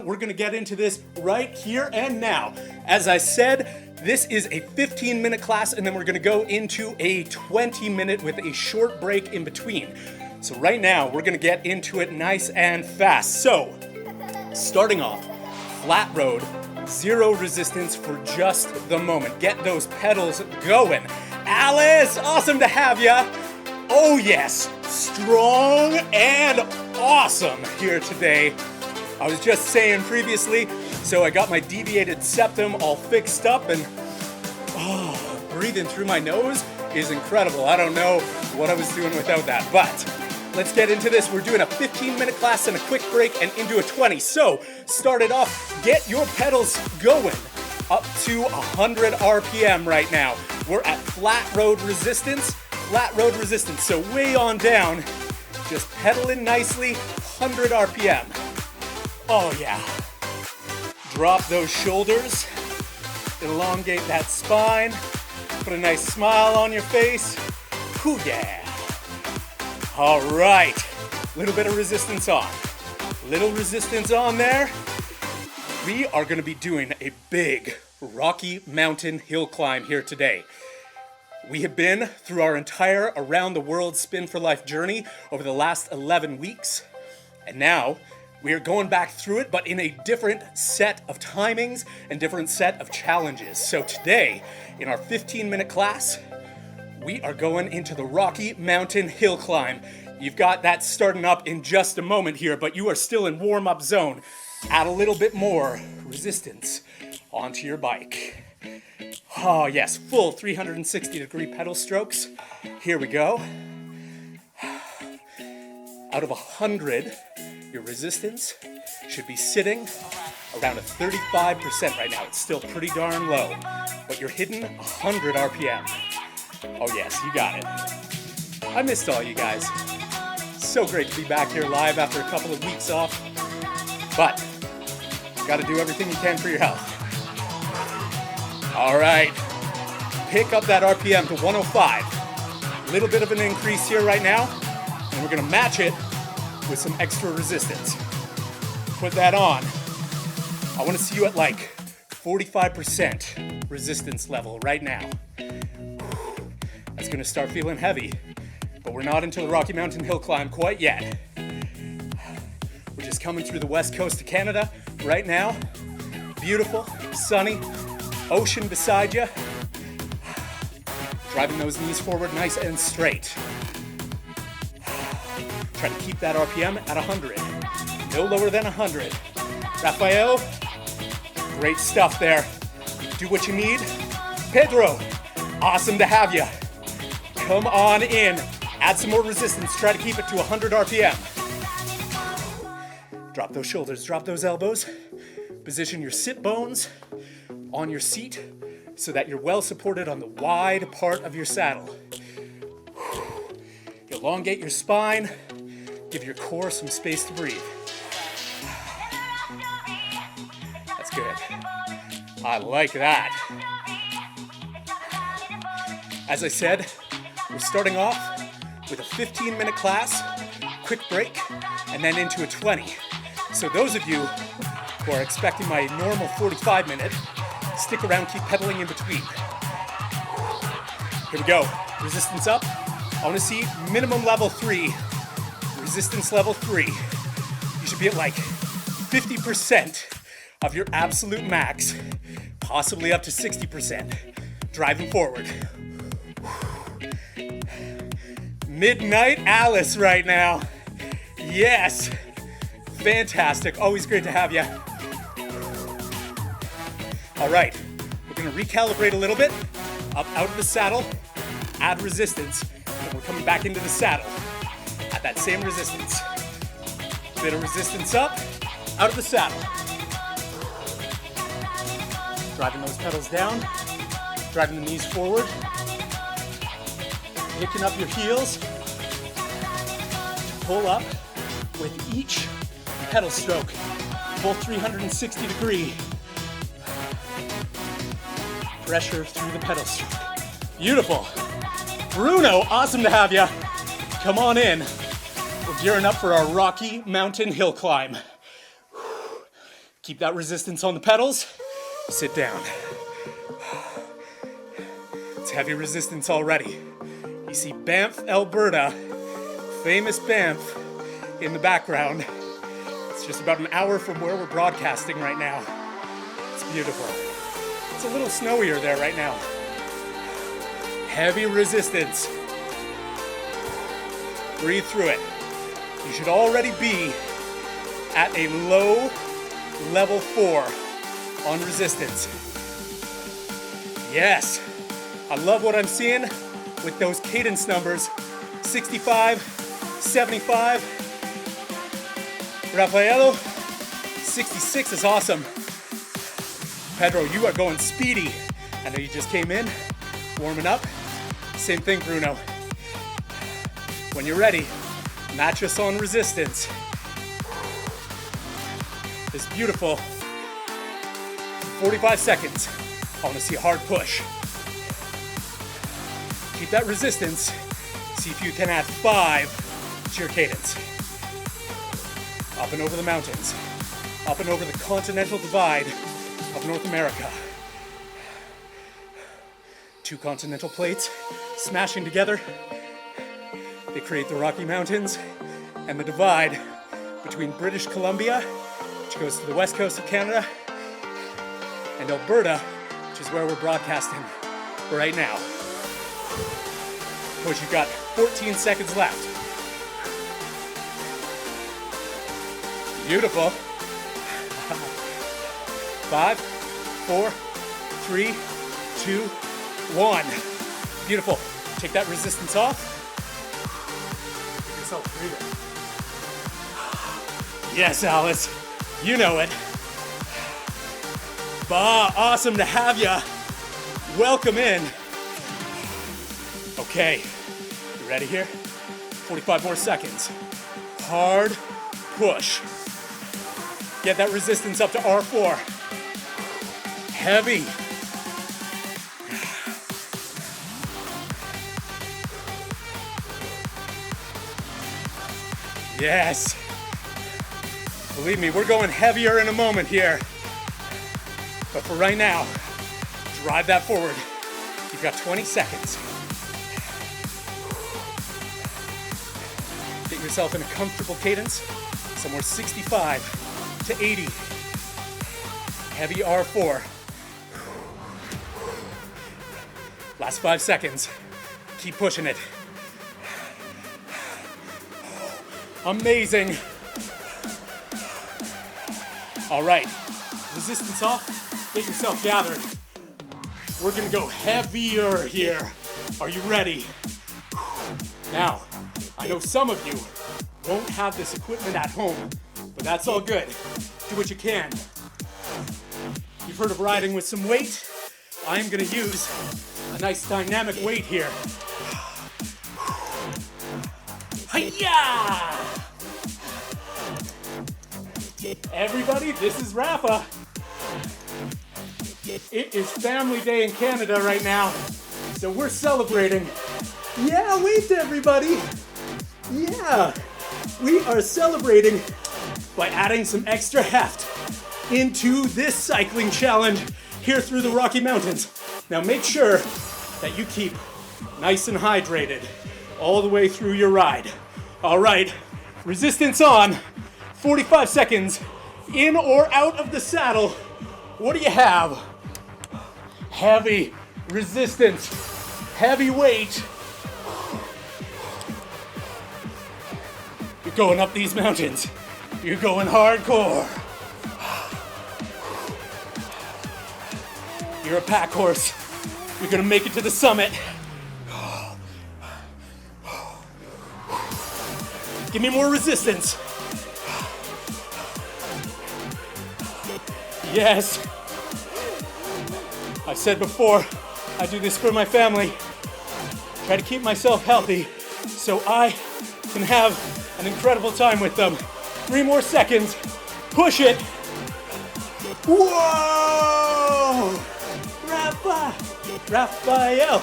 we're gonna get into this right here and now. As I said, this is a 15-minute class, and then we're gonna go into a 20-minute with a short break in between. So right now, we're gonna get into it nice and fast. So, starting off, flat road, zero resistance for just the moment. Get those pedals going. Alice, awesome to have ya. Oh yes, strong and awesome here today. I was just saying previously, so I got my deviated septum all fixed up, and breathing through my nose is incredible. I don't know what I was doing without that, but let's get into this. We're doing a 15-minute class and a quick break and into a 20. So, start it off, get your pedals going up to 100 RPM right now. We're at flat road resistance, so way on down, just pedaling nicely, 100 RPM. Oh yeah. Drop those shoulders, elongate that spine, put a nice smile on your face. Ooh yeah. All right, little bit of resistance on. Little resistance on there. We are gonna be doing a big Rocky Mountain hill climb here today. We have been through our entire Around the World Spin for Life journey over the last 11 weeks, and now we are going back through it, but in a different set of timings and different set of challenges. So today, in our 15-minute class, we are going into the Rocky Mountain hill climb. You've got that starting up in just a moment here, but you are still in warm-up zone. Add a little bit more resistance onto your bike. Oh yes, full 360-degree pedal strokes. Here we go. Out of 100, your resistance should be sitting around a 35% right now. It's still pretty darn low, but you're hitting 100 RPM. Oh yes, you got it. I missed all you guys. So great to be back here live after a couple of weeks off, but gotta do everything you can for your health. All right, pick up that RPM to 105. A little bit of an increase here right now, and we're gonna match it with some extra resistance. Put that on. I wanna see you at like 45% resistance level right now. That's gonna start feeling heavy, but we're not into the Rocky Mountain hill climb quite yet. We're just coming through the west coast of Canada right now. Beautiful, sunny, ocean beside you. Driving those knees forward nice and straight. Try to keep that RPM at 100. No lower than 100. Rafael, great stuff there. Do what you need. Pedro, awesome to have you. Come on in. Add some more resistance. Try to keep it to 100 RPM. Drop those shoulders, drop those elbows. Position your sit bones on your seat so that you're well supported on the wide part of your saddle. Elongate your spine. Give your core some space to breathe. That's good. I like that. As I said, we're starting off with a 15-minute class, quick break, and then into a 20. So those of you who are expecting my normal 45-minute, stick around, keep pedaling in between. Here we go. Resistance up. I want to see minimum level 3. Resistance level 3. You should be at like 50% of your absolute max, possibly up to 60%. Driving forward. Midnight Alice right now. Yes. Fantastic. Always great to have you. All right. We're going to recalibrate a little bit. Up out of the saddle. Add resistance. And we're coming back into the saddle. At that same resistance. Bit of resistance up. Out of the saddle. Driving those pedals down. Driving the knees forward. Picking up your heels. Pull up with each pedal stroke. Full 360 degree. Pressure through the pedal stroke. Beautiful. Bruno, awesome to have you. Come on in. We're gearing up for our Rocky Mountain hill climb. Keep that resistance on the pedals. Sit down. It's heavy resistance already. You see Banff, Alberta, famous Banff in the background. It's just about an hour from where we're broadcasting right now. It's beautiful. It's a little snowier there right now. Heavy resistance. Breathe through it. You should already be at a low level 4 on resistance. Yes, I love what I'm seeing with those cadence numbers. 65, 75. Raffaello, 66 is awesome. Pedro, you are going speedy. I know you just came in, warming up. Same thing, Bruno. When you're ready, match us on resistance. It's beautiful. 45 seconds. I want to see a hard push. Keep that resistance. See if you can add 5 to your cadence. Up and over the mountains. Up and over the continental divide of North America. 2 continental plates smashing together. They create the Rocky Mountains and the divide between British Columbia, which goes to the west coast of Canada, and Alberta, which is where we're broadcasting right now. Coach, you've got 14 seconds left. Beautiful. 5, 4, 3, 2, 1. Beautiful. Take that resistance off. Give yourself a breather. Yes, Alice. You know it. Bah, awesome to have ya. Welcome in. Okay, you ready here? 45 more seconds. Hard push. Get that resistance up to R4. Heavy. Yes. Believe me, we're going heavier in a moment here. But for right now, drive that forward. You've got 20 seconds. Get yourself in a comfortable cadence, somewhere 65 to 80. Heavy R4. Last 5 seconds. Keep pushing it. Amazing. All right, resistance off, get yourself gathered. We're gonna go heavier here. Are you ready? Now, I know some of you won't have this equipment at home, but that's all good. Do what you can. You've heard of riding with some weight. I'm gonna use a nice dynamic weight here. Hi-ya! Everybody, this is Rafa. It is family day in Canada right now, so we're celebrating. Yeah, wave to everybody. Yeah, we are celebrating by adding some extra heft into this cycling challenge here through the Rocky Mountains. Now make sure that you keep nice and hydrated all the way through your ride. All right, resistance on, 45 seconds, in or out of the saddle. What do you have? Heavy resistance, heavy weight. You're going up these mountains. You're going hardcore. You're a pack horse. You're gonna make it to the summit. Give me more resistance. Yes. I've said before, I do this for my family. Try to keep myself healthy so I can have an incredible time with them. 3 more seconds. Push it. Whoa! Raphael.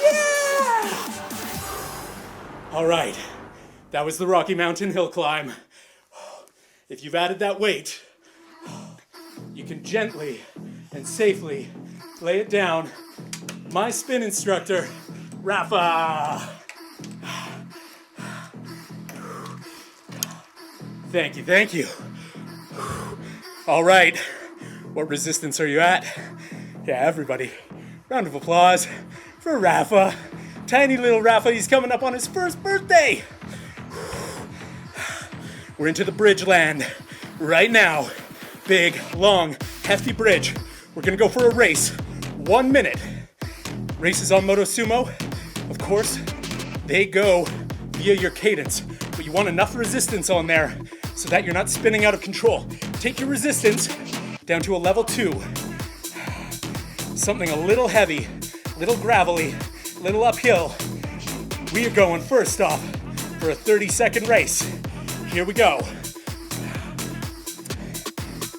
Yeah! All right, that was the Rocky Mountain hill climb. If you've added that weight, you can gently and safely lay it down. My spin instructor, Rafa. Thank you, thank you. All right, what resistance are you at? Yeah, everybody, round of applause for Rafa. Tiny little Rafa, he's coming up on his first birthday. We're into the bridge land right now. Big, long, hefty bridge. We're gonna go for a race, 1 minute. Races on Motosumo, of course, they go via your cadence, but you want enough resistance on there so that you're not spinning out of control. Take your resistance down to a level 2. Something a little heavy, little gravelly, little uphill. We are going first off for a 30-second race. Here we go.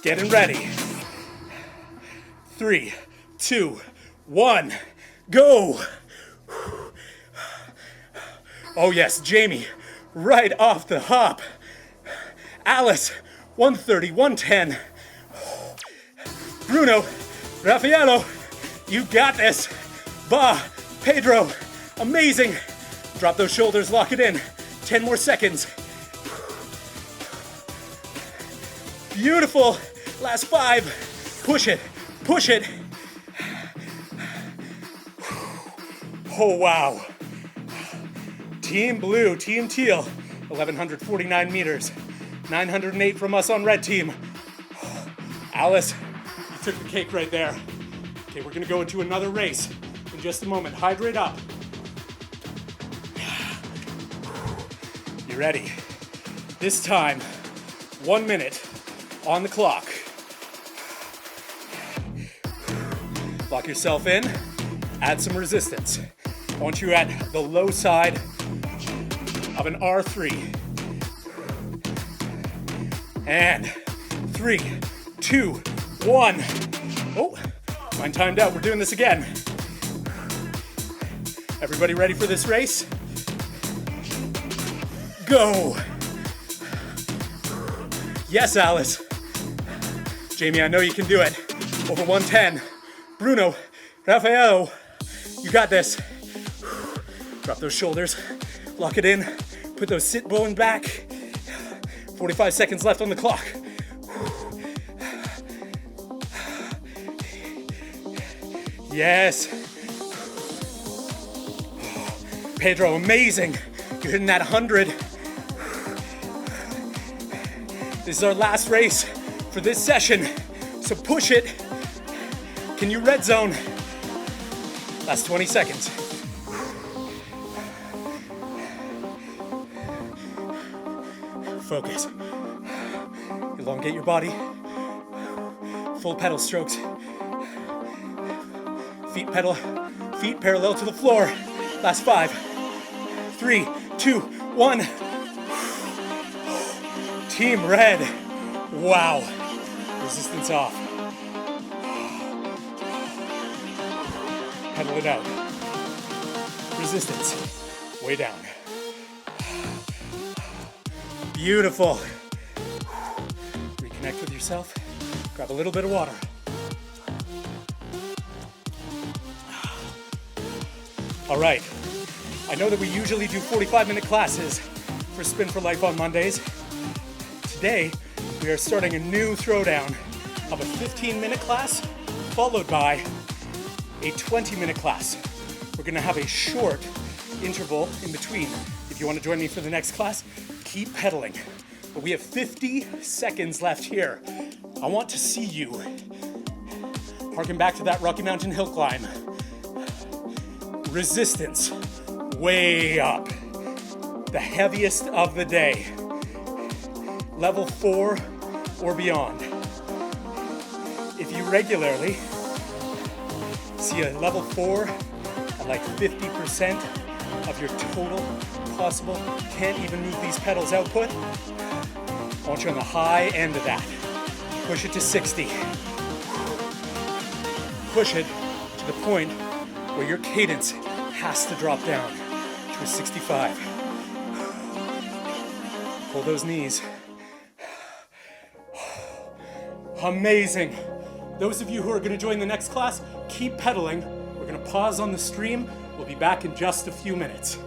Getting ready. 3, 2, 1, go. Oh yes, Jamie, right off the hop. Alice, 130, 110. Bruno, Raffaello, you got this. Bah, Pedro, amazing. Drop those shoulders, lock it in. 10 more seconds. Beautiful. Last 5. Push it, push it. Oh, wow. Team Blue, Team Teal, 1,149 meters. 908 from us on red team. Alice, you took the cake right there. Okay, we're gonna go into another race in just a moment. Hydrate up. You ready? This time, 1 minute on the clock. Lock yourself in, add some resistance. I want you at the low side of an R3. And 3, 2, 1. Oh, mine timed out. We're doing this again. Everybody ready for this race? Go. Yes, Alice. Jamie, I know you can do it. Over 110. Bruno, Raffaello, you got this. Drop those shoulders, lock it in, put those sit bones back. 45 seconds left on the clock. Yes. Pedro, amazing. You're hitting that 100. This is our last race for this session, so push it. Can you red zone? Last 20 seconds. Focus. Elongate your body. Full pedal strokes. Feet parallel to the floor. Last 5, 3, 2, 1. Team red. Wow. Resistance off. Pedal it out. Resistance. Way down. Beautiful. Reconnect with yourself. Grab a little bit of water. All right. I know that we usually do 45-minute classes for Spin for Life on Mondays. Today, we are starting a new throwdown of a 15-minute class followed by a 20-minute class. We're gonna have a short interval in between. If you want to join me for the next class, keep pedaling. But we have 50 seconds left here. I want to see you. Harken back to that Rocky Mountain hill climb. Resistance, way up. The heaviest of the day. Level 4 or beyond. If you regularly see a level 4 at like 50% of your total possible, can't even move these pedals output, I want you on the high end of that. Push it to 60. Push it to the point where your cadence has to drop down to a 65. Pull those knees. Amazing. Those of you who are going to join the next class, keep pedaling. We're going to pause on the stream. We'll be back in just a few minutes.